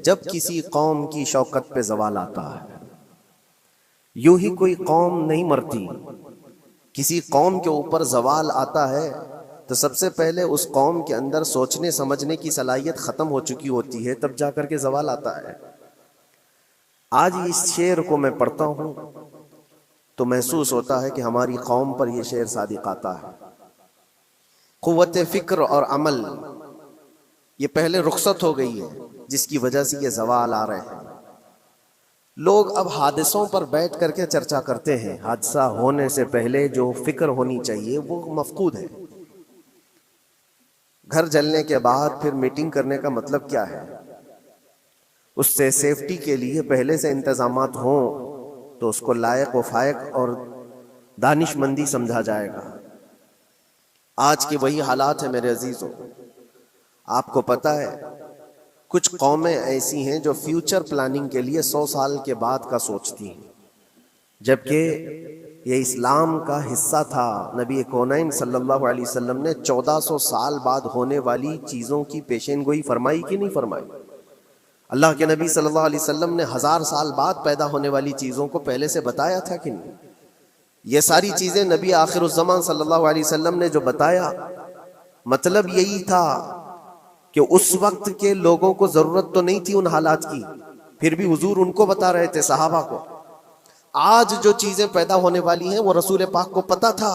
जब किसी कौम की शौकत पे जवाल आता है। यूं ही कोई कौम नहीं मरती, किसी कौम के ऊपर जवाल आता है तो सबसे पहले उस कौम के अंदर सोचने समझने की सलाहियत खत्म हो चुकी होती है, तब जाकर के जवाल आता है। आज इस शेर को मैं पढ़ता हूं तो महसूस होता है कि हमारी कौम पर यह शेर सादिक आता है। कुव्वत फिक्र और अमल ये पहले रुखसत हो गई है, जिसकी वजह से ये जवाल आ रहे हैं। लोग अब हादसों पर बैठ करके चर्चा करते हैं, हादसा होने से पहले जो फिक्र होनी चाहिए वो मफकूद है। घर जलने के बाद फिर मीटिंग करने का मतलब क्या है? उससे सेफ्टी के लिए पहले से इंतजामात हों तो उसको लायक व फायक और दानिशमंदी समझा जाएगा। आज के वही हालात है मेरे अजीजों। आपको पता है कुछ कौमें ऐसी हैं जो फ्यूचर प्लानिंग के लिए 100 साल के बाद का सोचती हैं, जबकि ये इस्लाम का हिस्सा था। नबी कौनैन सल्लल्लाहु अलैहि वसल्लम ने 1400 साल बाद होने वाली चीज़ों की पेशेनगोई फरमाई कि नहीं फरमाई? अल्लाह के नबी सल्लल्लाहु अलैहि वसल्लम ने 1000 साल बाद पैदा होने वाली चीज़ों को पहले से बताया था कि नहीं? ये सारी चीज़ें नबी आखिरुज़्ज़मान सल्लल्लाहु अलैहि वसल्लम ने जो बताया, मतलब यही था कि उस वक्त के लोगों को जरूरत तो नहीं थी उन हालात की, फिर भी हुजूर उनको बता रहे थे सहाबा को। आज जो चीजें पैदा होने वाली हैं वो रसूल पाक को पता था,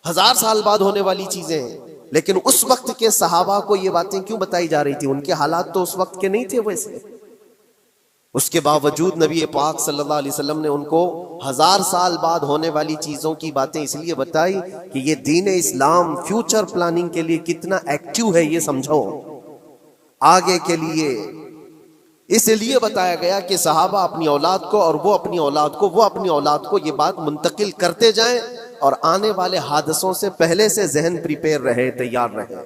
1000 साल बाद होने वाली चीजें, लेकिन उस वक्त के सहाबा को ये बातें क्यों बताई जा रही थी? उनके हालात तो उस वक्त के नहीं थे वैसे। उसके बावजूद नबी पाक सल्लल्लाहु अलैहि वसल्लम ने उनको 1000 साल बाद होने वाली चीजों की बातें इसलिए बताई कि ये दीन इस्लाम फ्यूचर प्लानिंग के लिए कितना एक्टिव है ये समझो आगे के लिए। इसलिए बताया गया कि सहाबा अपनी औलाद को और वो अपनी औलाद को, वो अपनी औलाद को ये बात मुंतकिल करते जाएं और आने वाले हादसों से पहले से जहन प्रिपेयर रहे, तैयार रहे।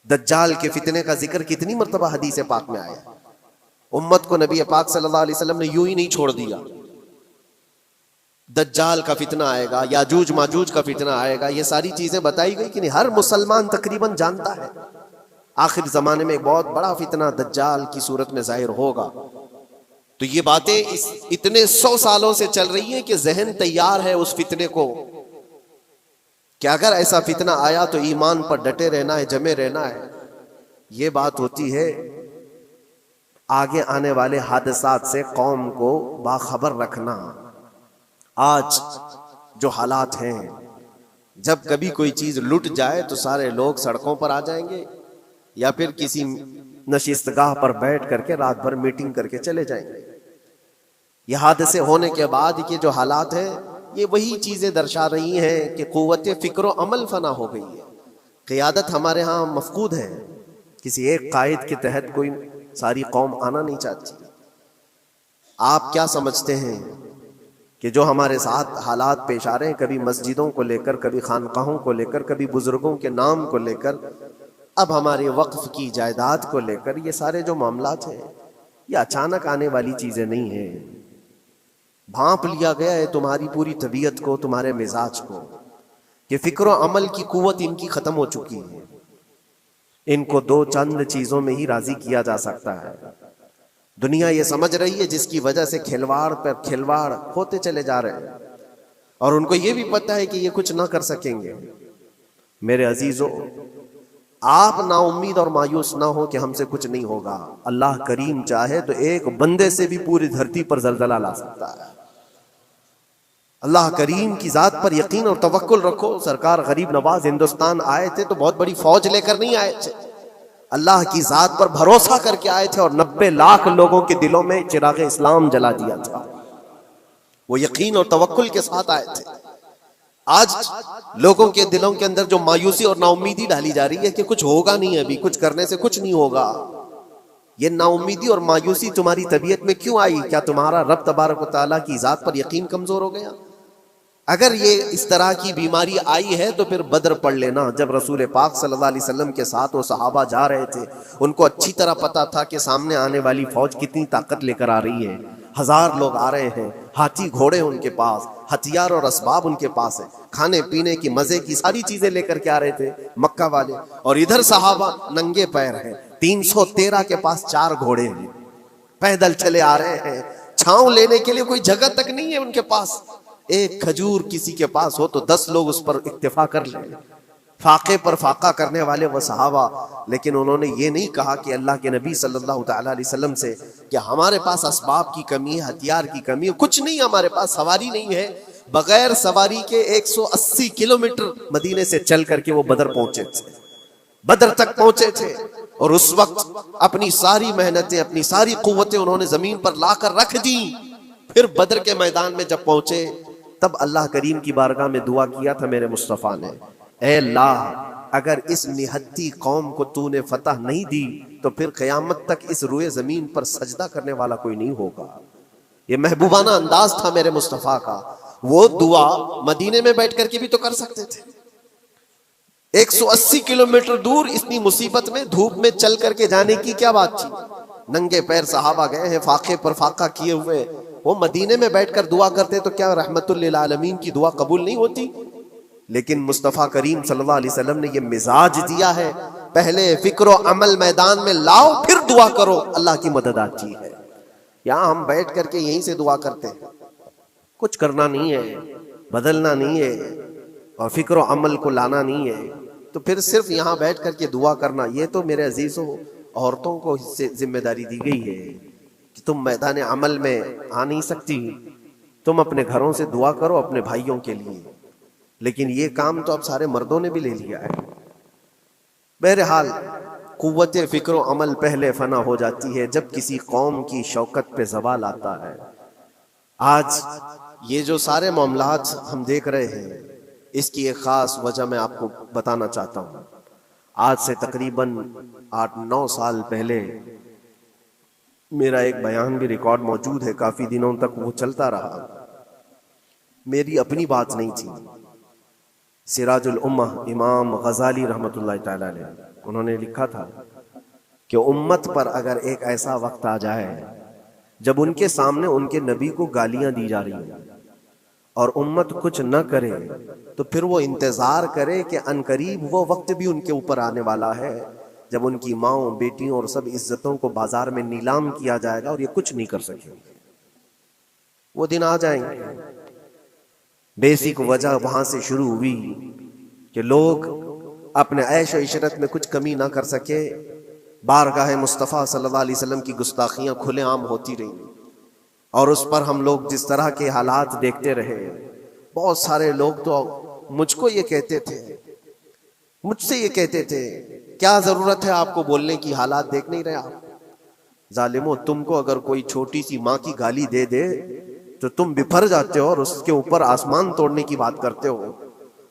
दज्जाल के फितने का जिक्र कितनी मर्तबा हदीस पाक में आया। उम्मत को नबी पाक सल्लल्लाहु अलैहि वसल्लम ने यूं ही नहीं छोड़ दिया। दज्जाल का फितना आएगा, याजूज माजूज का फितना आएगा, ये सारी चीजें बताई गई कि नहीं? हर मुसलमान तकरीबन जानता है आखिर जमाने में एक बहुत बड़ा फितना दज्जाल की सूरत में जाहिर होगा। तो ये बातें इतने 100 सालों से चल रही हैं कि जहन तैयार है उस फितने को कि अगर ऐसा फितना आया तो ईमान पर डटे रहना है, जमे रहना है। ये बात होती है आगे आने वाले हादसात से कौम को बाखबर रखना। आज जो हालात हैं, जब कभी कोई चीज लुट जाए तो सारे लोग सड़कों पर आ जाएंगे या फिर किसी नशिस्तगाह पर बैठ करके रात भर मीटिंग करके चले जाएंगे। ये हादसे होने के बाद के जो हालात हैं, ये वही चीजें दर्शा रही हैं कि कुव्वत फिक्र अमल फना हो गई है। क़ियादत हमारे यहाँ मफकूद है, किसी एक कायद के तहत कोई सारी कौम आना नहीं चाहती। आप क्या समझते हैं कि जो हमारे साथ हालात पेश आ रहे हैं, कभी मस्जिदों को लेकर, कभी खानकाहों को लेकर, कभी बुजुर्गों के नाम को लेकर, अब हमारे वक्फ की जायदाद को लेकर, ये सारे जो मामलात हैं ये अचानक आने वाली चीजें नहीं हैं। भांप लिया गया है तुम्हारी पूरी तबीयत को, तुम्हारे मिजाज को, कि फिक्र अमल की कुव्वत इनकी खत्म हो चुकी है। इनको 2 चंद चीजों में ही राजी किया जा सकता है। दुनिया ये समझ रही है, जिसकी वजह से खिलवाड़ पर खिलवाड़ होते चले जा रहे हैं, और उनको ये भी पता है कि ये कुछ ना कर सकेंगे। मेरे अजीजों, आप नाउम्मीद और मायूस ना हो कि हमसे कुछ नहीं होगा। अल्लाह करीम चाहे तो एक बंदे से भी पूरी धरती पर जलजला ला सकता है। अल्लाह करीम की जात पर यकीन और तवक्कुल रखो। सरकार गरीब नवाज हिंदुस्तान आए थे तो बहुत बड़ी फौज लेकर नहीं आए थे, अल्लाह की जात पर भरोसा करके आए थे और 90 लाख लोगों के दिलों में चिराग इस्लाम जला दिया था। वो यकीन और तवक्कुल के साथ आए थे। आज लोगों के दिलों के अंदर जो मायूसी और नाउम्मीदी डाली जा रही है कि कुछ होगा नहीं, अभी कुछ करने से कुछ नहीं होगा, ये नाउम्मीदी और मायूसी तुम्हारी तबीयत में क्यों आई? क्या तुम्हारा रब तबारक व तआला की जात पर यकीन कमजोर हो गया? अगर ये इस तरह की बीमारी आई है तो फिर बदर पढ़ लेना। जब रसूल पाक सल्लल्लाहु अलैहि वसल्लम के साथ वो सहाबा जा रहे थे, उनको अच्छी तरह पता था कि सामने आने वाली फौज कितनी ताकत लेकर आ रही है। 1000 लोग आ रहे हैं, हाथी घोड़े उनके पास, हथियार और असबाब उनके पास है, खाने पीने की मजे की सारी चीजें लेकर के आ रहे थे मक्का वाले, और इधर सहाबा नंगे पैर हैं, 313 के पास 4 घोड़े हैं, पैदल चले आ रहे हैं, छांव लेने के लिए कोई जगह तक नहीं है उनके पास। एक खजूर किसी के पास हो तो 10 लोग उस पर इक्तिफा कर लें। फाके पर फाका करने वाले वो सहाबा, लेकिन उन्होंने ये नहीं कहा कि अल्लाह के नबी सल्लल्लाहु अलैहि वसल्लम से कि हमारे पास असबाब की कमी है, हथियार की कमी है, कुछ नहीं, हमारे पास सवारी नहीं है। बगैर सवारी के 180 किलोमीटर मदीने से चल करके वो बदर पहुंचे थे, बदर तक पहुंचे थे। और उस वक्त अपनी सारी मेहनतें, अपनी सारी कुव्वतें उन्होंने जमीन पर लाकर रख दी। फिर बदर के मैदान में जब पहुंचे तब अल्लाह करीम की बारगाह में दुआ किया था मेरे मुस्तफ़ा ने, ऐ अल्लाह, अगर इस निहत्ती कौम को तूने फतह नहीं दी तो फिर क़यामत तक इस रुए जमीन पर सजदा करने वाला कोई नहीं होगा। ये महबूबाना अंदाज था मेरे मुस्तफ़ा का। वो दुआ मदीने में बैठ करके भी तो कर सकते थे। 180 किलोमीटर दूर इतनी मुसीबत में धूप में चल करके जाने की क्या बात थी। नंगे पैर सहाबा गए हैं, फाके पर फाका किए हुए। वो मदीने में बैठकर दुआ करते तो क्या रहमतुल लिल आलमीन की दुआ कबूल नहीं होती? लेकिन मुस्तफ़ा करीम सल्लल्लाहु अलैहि वसल्लम ने ये मिजाज दिया है, पहले फिक्र अमल मैदान में लाओ, फिर दुआ करो, अल्लाह की मदद आती है। यहाँ हम बैठ करके यहीं से दुआ करते हैं, कुछ करना नहीं है, बदलना नहीं है और फिक्र अमल को लाना नहीं है, तो फिर सिर्फ यहाँ बैठ करके दुआ करना, ये तो मेरे अजीजों औरतों को इससे जिम्मेदारी दी गई है कि तुम मैदान अमल में आ नहीं सकती, तुम अपने घरों से दुआ करो अपने भाइयों के लिए। लेकिन ये काम तो अब सारे मर्दों ने भी ले लिया है। बहरहाल कुव्वत फिक्र अमल पहले फना हो जाती है जब किसी कौम की शौकत पे ज़वाल आता है। आज ये जो सारे मामलात हम देख रहे हैं, इसकी एक ख़ास वजह मैं आपको बताना चाहता हूँ। आज से तकरीबन 8-9 साल पहले मेरा एक बयान भी रिकॉर्ड मौजूद है, काफ़ी दिनों तक वो चलता रहा। मेरी अपनी बात नहीं थी। सिराजुल उम्मह इमाम गजाली रहमतुल्लाह तआला अलैह, उन्होंने लिखा था कि उम्मत पर अगर एक ऐसा वक्त आ जाए जब उनके सामने उनके नबी को गालियां दी जा रही हैं और उम्मत कुछ न करे, तो फिर वो इंतजार करे कि अनकरीब वो वक्त भी उनके ऊपर आने वाला है जब उनकी माओ, बेटियों और सब इज्जतों को बाजार में नीलाम किया जाएगा और ये कुछ नहीं कर सकेंगे। वो दिन आ जाएंगे। बेसिक वजह वहां से शुरू हुई कि लोग अपने ऐश और इशरत में कुछ कमी ना कर सके। बारगाह मुस्तफ़ा सल्लल्लाहु अलैहि वसल्लम की गुस्ताखियां खुलेआम होती रही और उस पर हम लोग जिस तरह के हालात देखते रहे। बहुत सारे लोग तो मुझको ये कहते थे, मुझसे ये कहते थे, क्या जरूरत है आपको बोलने की, हालात देख नहीं रहे आप? जालिमो, तुमको अगर कोई छोटी सी माँ की गाली दे दे तो तुम बिफर जाते हो और उसके ऊपर आसमान तोड़ने की बात करते हो।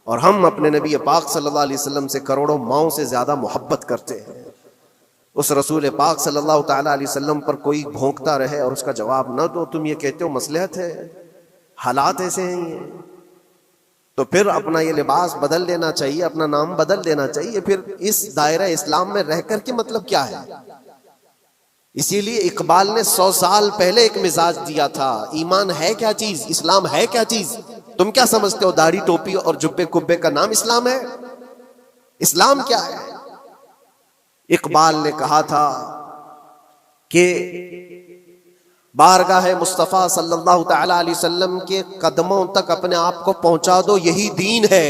और हम अपने नबी पाक सल्लल्लाहु अलैहि वसल्लम से करोड़ों माओं से ज्यादा मोहब्बत करते हैं। उस रसूल पाक सल्लल्लाहु ताला अलैहि वसल्लम पर कोई भौंकता रहे और उसका जवाब न दो, तुम ये कहते हो मसलहत है, हालात ऐसे हैं ये, तो फिर अपना ये लिबास बदल लेना चाहिए, अपना नाम बदल देना चाहिए। फिर इस दायरा इस्लाम में रह कर के मतलब क्या है? इसीलिए इकबाल ने 100 साल पहले एक मिजाज दिया था, ईमान है क्या चीज, इस्लाम है क्या चीज। तुम क्या समझते हो दाढ़ी टोपी और जुब्बे कुब्बे का नाम इस्लाम है? इस्लाम क्या है? इकबाल ने कहा था कि बारगाह मुस्तफ़ा सल्लल्लाहु तआला अलैहि वसल्लम के कदमों तक अपने आप को पहुंचा दो, यही दीन है,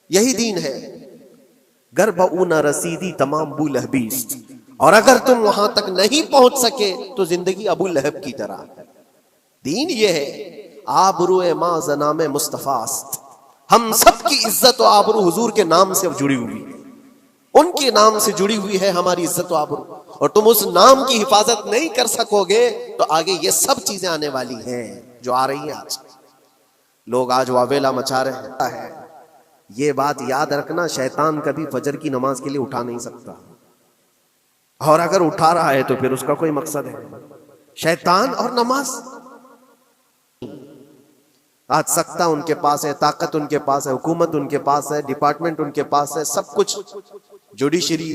यही दीन है। गर्भ ऊना रसीदी तमाम अबू लहबीस, और अगर तुम वहां तक नहीं पहुंच सके तो जिंदगी अबू लहब की तरह है। दीन ये है, आबरूए माँ जनामे मुस्तफ़ास्त, हम सब की इज्जत और आबरू हुजूर के नाम से जुड़ी हुई है, उनके नाम से जुड़ी हुई है हमारी इज्जत और आबरू। और तुम उस नाम की हिफाजत नहीं कर सकोगे तो आगे ये सब चीजें आने वाली हैं जो आ रही हैं। आज लोग आज वावेला मचा रहे हैं। ये बात याद रखना, शैतान कभी फजर की नमाज के लिए उठा नहीं सकता, और अगर उठा रहा है तो फिर उसका कोई मकसद है। शैतान और नमाज, आज सत्ता उनके पास है, ताकत उनके पास है, हुकूमत उनके पास है, डिपार्टमेंट उनके पास है, सब कुछ, जुडिशरी,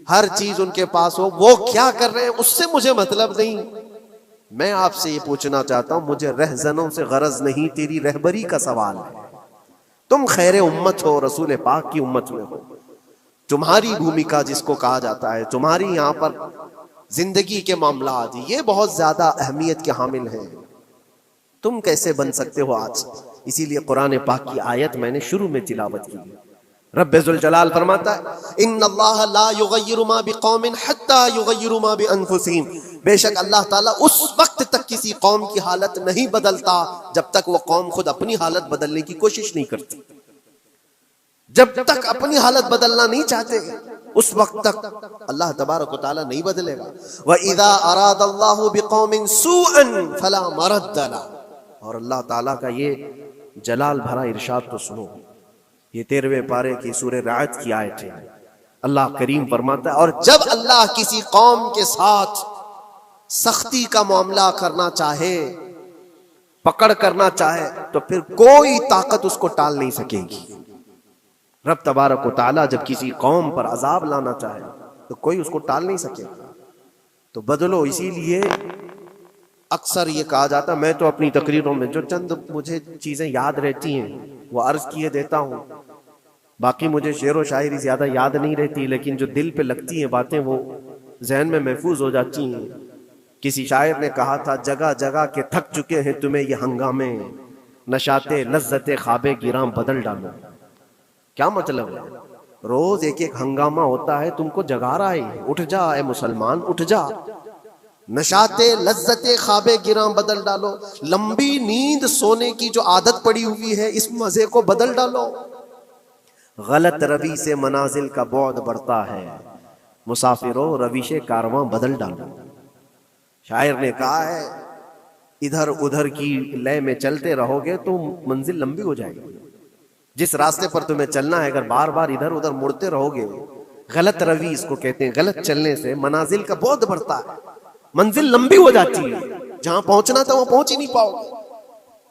हर चीज उनके पास हो। वो क्या कर रहे हैं उससे मुझे मतलब नहीं। मैं आपसे ये पूछना चाहता हूं, मुझे रहजनों से गरज नहीं, तेरी रहबरी का सवाल है। तुम खैर उम्मत हो, रसूल पाक की उम्मत में हो, तुम्हारी भूमिका जिसको कहा जाता है, तुम्हारी यहाँ पर जिंदगी के मामलात, ये बहुत ज्यादा अहमियत के हामिल हैं। तुम कैसे बन सकते हो आज? इसीलिए कुरान पाक की आयत मैंने शुरू में तिलावत की। रब्बुल जलाल फरमाता है, इन्नल्लाह ला युगय्यिरु मा बिकौमिन हत्ता युगय्यिरु मा बिअनफुसिहिम, बेशक अल्लाह ताला उस वक्त तक किसी कौम की हालत नहीं बदलता जब तक वो कौम खुद अपनी हालत बदलने की कोशिश नहीं करती। जब तक अपनी हालत बदलना नहीं चाहते उस वक्त तक अल्लाह तबारक व तआला नहीं बदलेगा। व इज़ा अरादल्लाहु बिकौमिन सूअन फला मरद्द लह, और अल्लाह ताला का ये जलाल भरा इरशाद तो सुनो, ये 13वें पारे की सूरह राअद की आयत है। अल्लाह करीम फरमाता है, और जब अल्लाह किसी कौम के साथ सख्ती का मामला करना चाहे, पकड़ करना चाहे, तो फिर कोई ताकत उसको टाल नहीं सकेगी। रब तबारक व तआला जब किसी कौम पर अजाब लाना चाहे तो कोई उसको टाल नहीं सकेगा। तो बदलो। इसीलिए अक्सर ये कहा जाता, मैं तो अपनी तकरीरों में जो चंद मुझे चीजें याद रहती हैं वो अर्ज किए देता हूँ, बाकी मुझे शेर व शायरी ज्यादा याद नहीं रहती, लेकिन जो दिल पे लगती हैं बातें वो जहन में महफूज हो जाती हैं। किसी शायर ने कहा था, जगह जगह के थक चुके हैं तुम्हें ये हंगामे, नशाते लज्जते ख्वाबे गिरां बदल डालो। क्या मतलब है? रोज एक एक हंगामा होता है, तुमको जगा रहा है, उठ जा ए मुसलमान, उठ जा। नशाते लज्जते ख्वाबे गिरां बदल डालो, लंबी नींद सोने की जो आदत पड़ी हुई है इस मजे को बदल डालो। गलत रवि से मनाजिल का बौद बढ़ता है, मुसाफिरों रविशे कारवां बदल डालो। शायर ने कहा है, इधर उधर की लय में चलते रहोगे तो मंजिल लंबी हो जाएगी। जिस रास्ते पर तुम्हें चलना है, अगर बार बार इधर उधर मुड़ते रहोगे, गलत रवि इसको कहते हैं, गलत चलने से मनाजिल का बौद बढ़ता है, मंजिल लंबी हो जाती है, जहां पहुंचना था वहां पहुंच ही नहीं पाओगे।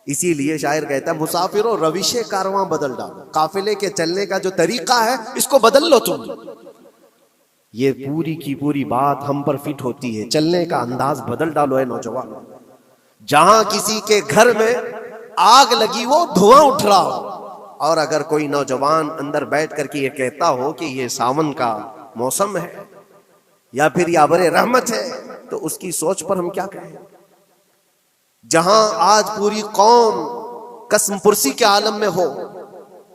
इसीलिए शायर कहता है, मुसाफिरों रविशे कारवां बदल डालो, काफिले के चलने का जो तरीका है इसको बदल लो तुम। ये पूरी की पूरी बात हम पर फिट होती है, चलने का अंदाज बदल डालो है नौजवान। जहां किसी के घर में आग लगी हो, धुआं उठ रहा हो, और अगर कोई नौजवान अंदर बैठ करके ये कहता हो कि ये सावन का मौसम है या फिर ये अबरे रहमत है, तो उसकी सोच पर हम क्या कहें। जहां आज पूरी कौम कसम पुरसी के आलम में हो,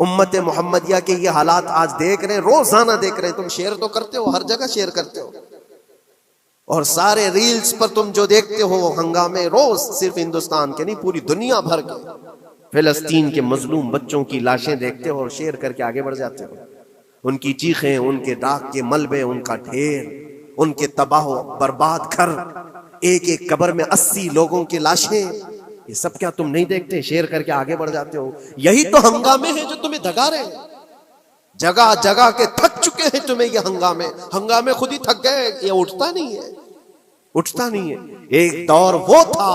उम्मत मोहम्मदिया के ये हालात आज देख रहे हैं, रोजाना देख रहे हैं। तुम शेयर तो करते हो, हर जगह शेयर करते हो, और सारे रील्स पर तुम जो देखते हो हंगामे रोज, सिर्फ हिंदुस्तान के नहीं पूरी दुनिया भर के फिलिस्तीन के मजलूम बच्चों की लाशें देखते हो और शेयर करके आगे बढ़ जाते हो। उनकी चीखें, उनके दाग के मलबे, उनका ढेर, उनके तबाह बर्बाद घर, एक एक कब्र में 80 लोगों की लाशें, ये सब क्या तुम नहीं देखते? शेयर करके आगे बढ़ जाते हो। यही तो हंगामे हैं जो तुम्हें दगा रहे हैं। जगह जगह के थक चुके हैं तुम्हें ये हंगामे खुद ही थक गए। ये उठता नहीं है, उठता नहीं है। एक दौर वो था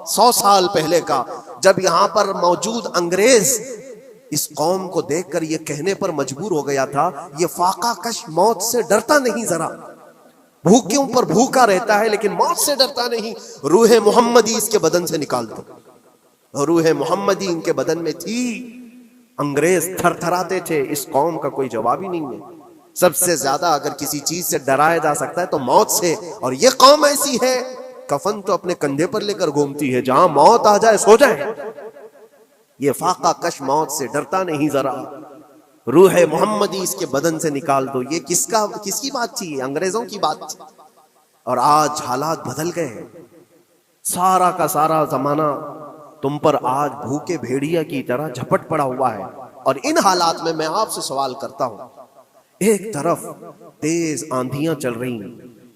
100 साल पहले का, जब यहां पर मौजूद अंग्रेज इस कौम को देखकर ये कहने पर मजबूर हो गया था, ये फाका कश मौत से डरता नहीं, जरा भूखों पर भूखा रहता है लेकिन मौत से डरता नहीं। रूह मोहम्मदी इसके बदन से निकाल दो। रूह मोहम्मदी इनके बदन में थी, अंग्रेज थरथराते थे। इस कौम का कोई जवाब ही नहीं है। सबसे ज्यादा अगर किसी चीज से डराया जा सकता है तो मौत से, और ये कौम ऐसी है कफन तो अपने कंधे पर लेकर घूमती है, जहां मौत आ जाए सो जाए। ये फाका कश मौत से डरता नहीं जरा। रूह मोहम्मदी इसके बदन से निकाल दो। ये किसकी बात थी? अंग्रेजों की बात थी। और आज हालात बदल गए हैं। सारा का सारा जमाना तुम पर आज भूखे भेड़िया की तरह झपट पड़ा हुआ है। और इन हालात में मैं आपसे सवाल करता हूं, एक तरफ तेज आंधियां चल रही,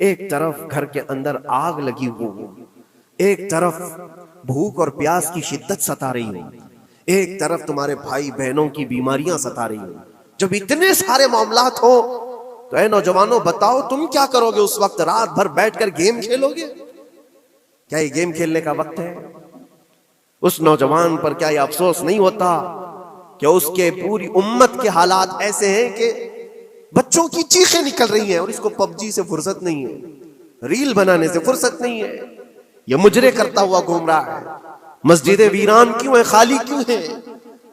एक तरफ घर के अंदर आग लगी हुई, एक तरफ भूख और प्यास की शिद्दत सता रही है, एक तरफ तुम्हारे भाई बहनों की बीमारियां सता रही हैं। जब इतने सारे मामलात हो तो ऐ नौजवानों बताओ तुम क्या करोगे उस वक्त? रात भर बैठकर गेम खेलोगे? क्या ये गेम खेलने का वक्त है? उस नौजवान पर क्या ये अफसोस नहीं होता कि उसके पूरी उम्मत के हालात ऐसे हैं कि बच्चों की चीखें निकल रही हैं और इसको पबजी से फुर्सत नहीं है, रील बनाने से फुर्सत नहीं है, ये मुजरे करता हुआ घूम रहा है। मस्जिदें वीरान क्यों है, खाली क्यों है?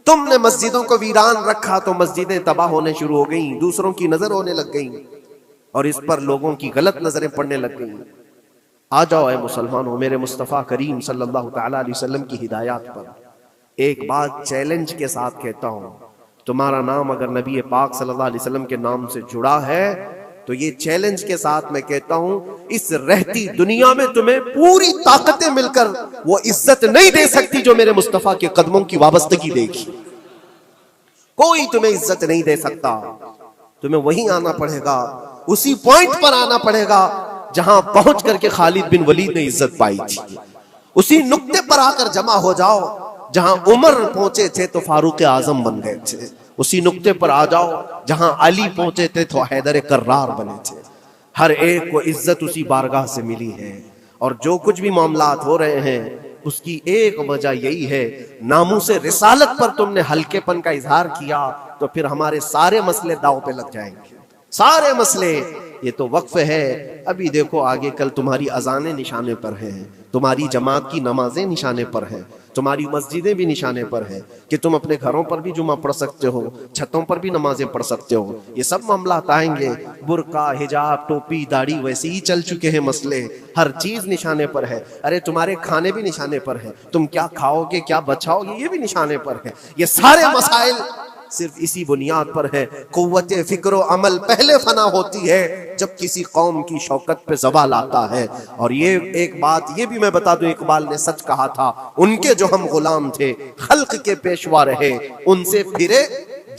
तुमने मस्जिदों को वीरान रखा तो मस्जिदें तबाह होने शुरू हो गई, दूसरों की नजर होने लग गई और इस पर लोगों की गलत नजरें पड़ने लग गई। आ जाओ ऐ मुसलमानों, मेरे मुस्तफ़ा करीम सल्लल्लाहु तआला अलैहि वसल्लम की हिदायत पर एक बात चैलेंज के साथ कहता हूं, तुम्हारा नाम अगर नबी पाक सल्लल्लाहु अलैहि वसल्लम के नाम से जुड़ा है तो ये चैलेंज के साथ मैं कहता हूं, इस रहती दुनिया में तुम्हें पूरी ताकतें मिलकर वो इज्जत नहीं दे सकती जो मेरे मुस्तफ़ा के कदमों की वाबस्तगी देगी। कोई तुम्हें इज्जत नहीं दे सकता। तुम्हें वहीं आना पड़ेगा, उसी पॉइंट पर आना पड़ेगा जहां पहुंच करके खालिद बिन वलीद ने इज्जत पाई थी। उसी नुक्ते पर आकर जमा हो जाओ जहां उमर पहुंचे थे तो फारूक आजम बन गए थे। उसी नुक्ते पर आ जाओ जहां अली पहुंचे थे तो हैदर कर्रार बने थे। हर एक को इज्जत उसी बारगाह से मिली है और जो कुछ भी मामलात हो रहे हैं उसकी एक वजह यही है, नामूसे रिसालत पर तुमने हल्केपन का इजहार किया तो फिर हमारे सारे मसले दांव पे लग जाएंगे, सारे मसले। ये तो वक्फ है, अभी देखो आगे कल तुम्हारी अजानें निशाने पर हैं, तुम्हारी जमात की नमाजें निशाने पर हैं, तुम्हारी मस्जिदें भी निशाने पर हैं कि तुम अपने घरों पर भी जुमा पढ़ सकते हो, छतों पर भी नमाजें पढ़ सकते हो। ये सब मामलात आएंगे। बुर्का, हिजाब, टोपी, दाढ़ी वैसे ही चल चुके हैं मसले, हर चीज निशाने पर है। अरे तुम्हारे खाने भी निशाने पर है, तुम क्या खाओगे क्या बचाओगे ये भी निशाने पर है। ये सारे मसाइल सिर्फ इसी बुनियाद पर है, कुव्वत फिक्र अमल पहले फना होती है जब किसी कौम की शौकत पे ज़वाल आता है। और ये एक बात ये भी मैं बता दूं, इकबाल ने सच कहा था, उनके जो हम गुलाम थे खल्क के पेशवा रहे, उनसे फिरे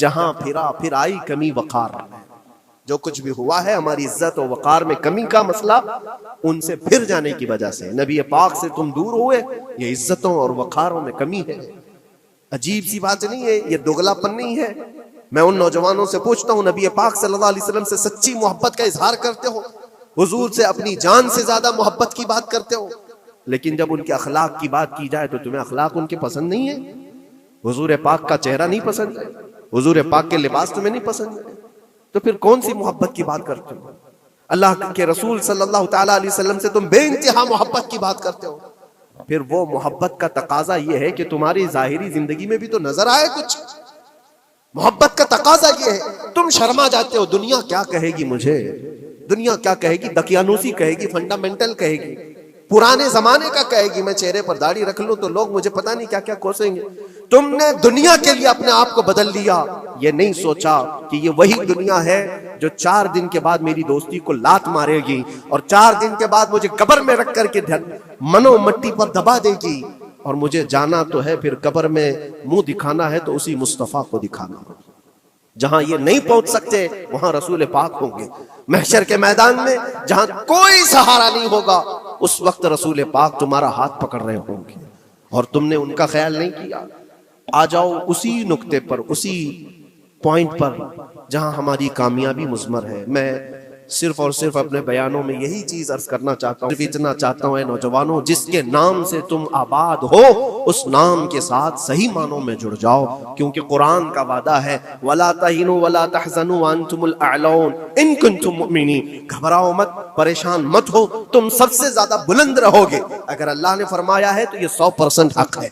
जहां फिरा फिर आई कमी वकार। जो कुछ भी हुआ है हमारी इज्जत और वकार में कमी का मसला उनसे फिर जाने की वजह से, नबी पाक से तुम दूर हुए, ये इज्जतों और वकारों में कमी है। अजीब सी बात नहीं है, ये दोगलापन नहीं है। मैं उन नौजवानों से पूछता हूँ, नबी पाक सल्लल्लाहु अलैहि वसल्लम से सच्ची मोहब्बत का इजहार करते हो, हुजूर से अपनी जान से ज्यादा मोहब्बत की बात करते हो, लेकिन जब उनके अखलाक की बात की जाए तो तुम्हें अखलाक उनके पसंद नहीं है, हुजूर पाक का चेहरा नहीं पसंद है, हुजूर पाक के लिबास तुम्हें नहीं पसंद है, तो फिर कौन सी मोहब्बत की बात करते हो? अल्लाह के रसूल सल्लल्लाहु तआला अलैहि वसल्लम से तुम बेइंतहा मोहब्बत की बात करते हो, फिर वो मोहब्बत का तकाजा ये है कि तुम्हारी जाहिरी जिंदगी में भी तो नजर आए कुछ। मोहब्बत का तकाजा ये है, तुम शर्मा जाते हो, दुनिया क्या कहेगी मुझे, दुनिया क्या कहेगी, दकियानूसी कहेगी, फंडामेंटल कहेगी, पुराने जमाने का कहेगी, मैं चेहरे पर दाढ़ी रख लूं तो लोग मुझे पता नहीं क्या क्या कोसेंगे। तुमने दुनिया के लिए अपने आप को बदल लिया, ये नहीं सोचा कि ये वही दुनिया है जो 4 दिन के बाद मेरी दोस्ती को लात मारेगी और 4 दिन के बाद मुझे कब्र में रख करके मनो मट्टी पर दबा देगी, और मुझे जाना तो है, फिर कब्र में मुंह दिखाना है तो उसी मुस्तफा को दिखाना। जहां ये नहीं पहुंच सकते वहां रसूल पाक होंगे। महशर के मैदान में जहां कोई सहारा नहीं होगा उस वक्त रसूल पाक तुम्हारा हाथ पकड़ रहे होंगे और तुमने उनका ख्याल नहीं किया। आ जाओ उसी नुक्ते पर, उसी पॉइंट पर जहां हमारी कामयाबी मुज़मर है। मैं सिर्फ और सिर्फ अपने बयानों में यही चीज अर्ज करना चाहता हूँ, इतना चाहता हूँ नौजवानों, जिसके नाम से तुम आबाद हो उस नाम के साथ सही मानों में जुड़ जाओ, क्योंकि कुरान का वादा है, वला तहिनु वला तहज़नु व अंतुमुल अअलौन इन कुंतुम मुमिनीन। घबराओ मत, परेशान मत हो, तुम सबसे ज्यादा बुलंद रहोगे। अगर अल्लाह ने फरमाया है तो ये 100% हक है।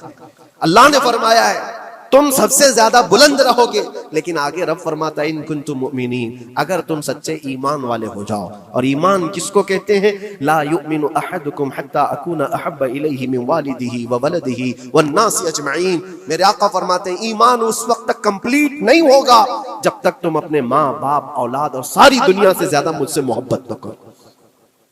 अल्लाह ने फरमाया है तुम सबसे ज्यादा बुलंद रहोगे, लेकिन आगे रब फरमाता है इन कुंतुम मुमिनीन, अगर तुम सच्चे ईमान वाले हो जाओ। और ईमान किसको कहते हैं? ला युमिनु अहदुकुम हत्ता अकूना अहब्बा इलैहि मिन वालिदिही व वलदिही वन्नास अजमईन। मेरे आका फरमाते हैं ईमान उस वक्त तक कंप्लीट नहीं होगा जब तक तुम अपने माँ बाप औलाद और सारी दुनिया से ज्यादा मुझसे मोहब्बत न करो।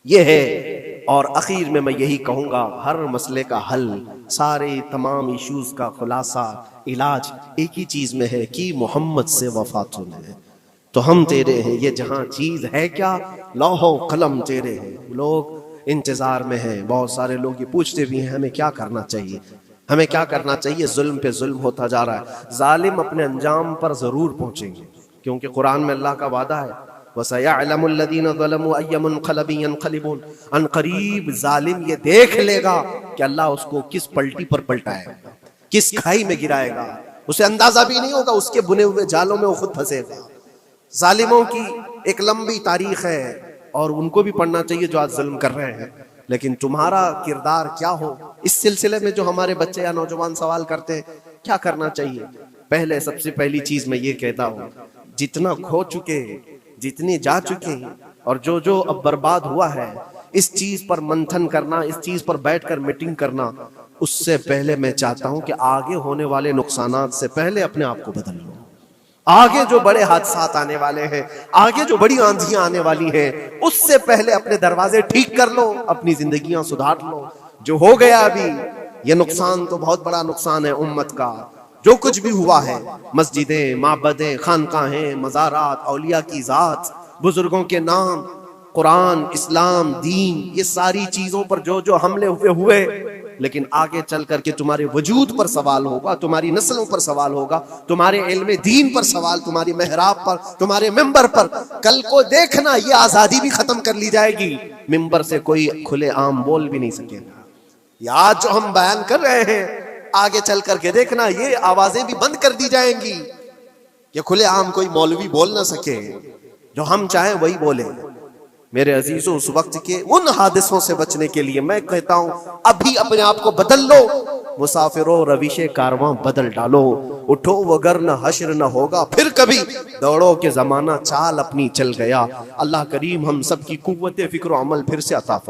ये है। और आखिर में मैं यही कहूंगा, हर मसले का हल, सारे तमाम इश्यूज का खुलासा, इलाज एक ही चीज में है कि मोहम्मद से वफा है तो हम तेरे हैं। ये जहां चीज है क्या, लौहो कलम तेरे हैं। लोग इंतजार में हैं, बहुत सारे लोग ये पूछते भी हैं हमें क्या करना चाहिए, हमें क्या करना चाहिए। जुल्म पे जुल्म होता जा रहा है, जालिम अपने अंजाम पर जरूर पहुंचेंगे, क्योंकि कुरान में अल्लाह का वादा है वसयअलमुल्लज़ीना ज़लमू अय्य मुनक़लिबिन यनक़लिबून। अनक़रीब जालिम ये देख लेगा कि अल्लाह उसको किस पलटी पर पलटाएगा, किस खाई में गिराएगा, उसे अंदाजा भी नहीं होगा, उसके बुने हुए जालों में वो खुद फंसेगा। जालिमों की एक लंबी तारीख है और उनको भी पढ़ना चाहिए जो आज जुल्म कर रहे हैं, लेकिन तुम्हारा किरदार क्या हो, इस सिलसिले में जो हमारे बच्चे या नौजवान सवाल करते हैं क्या करना चाहिए। पहले सबसे पहली चीज मैं ये कहता हूं, जितना खो चुके हैं, जितने जा चुके हैं और जो अब बर्बाद हुआ है, इस चीज पर मंथन करना, इस चीज पर बैठकर मीटिंग करना, उससे पहले मैं चाहता हूं कि आगे होने वाले नुकसानात से पहले अपने आप को बदल लो। आगे जो बड़े हादसात आने वाले हैं, आगे जो बड़ी आंधियां आने वाली हैं, उससे पहले अपने दरवाजे ठीक कर लो, अपनी जिंदगियां सुधार लो। जो हो गया अभी, ये नुकसान तो बहुत बड़ा नुकसान है उम्मत का। जो कुछ भी हुआ है, मस्जिदें, माबदें, खानकाहें, मज़ारात, औलिया की जात, बुजुर्गों के नाम, कुरान, इस्लाम, दीन, ये सारी चीजों पर जो हमले हुए, लेकिन आगे चल करके तुम्हारे वजूद पर सवाल होगा, तुम्हारी नस्लों पर सवाल होगा, तुम्हारे इल्म दीन पर सवाल, तुम्हारी मेहराब पर, तुम्हारे मिंबर पर। कल को देखना, ये आजादी भी खत्म कर ली जाएगी, मिंबर से कोई खुले आम बोल भी नहीं सकेगा। ये आज जो हम बयान कर रहे हैं, आगे चल करके देखना, ये आवाजें भी बंद कर दी जाएंगी, ये खुले आम कोई मौलवी बोल ना सके, जो हम चाहें वही बोले। मेरे अजीजों, उस वक्त के उन हादिसों से बचने के लिए मैं कहता हूं, अभी अपने आप को बदल लो। मुसाफिरों, रविशे कारवां बदल डालो, उठो वगर न हश्र न होगा फिर कभी, दौड़ो के जमाना चाल अपनी चल गया। अल्लाह करीम हम सब की कुव्वत फिक्र अमल फिर से अता फरमाए।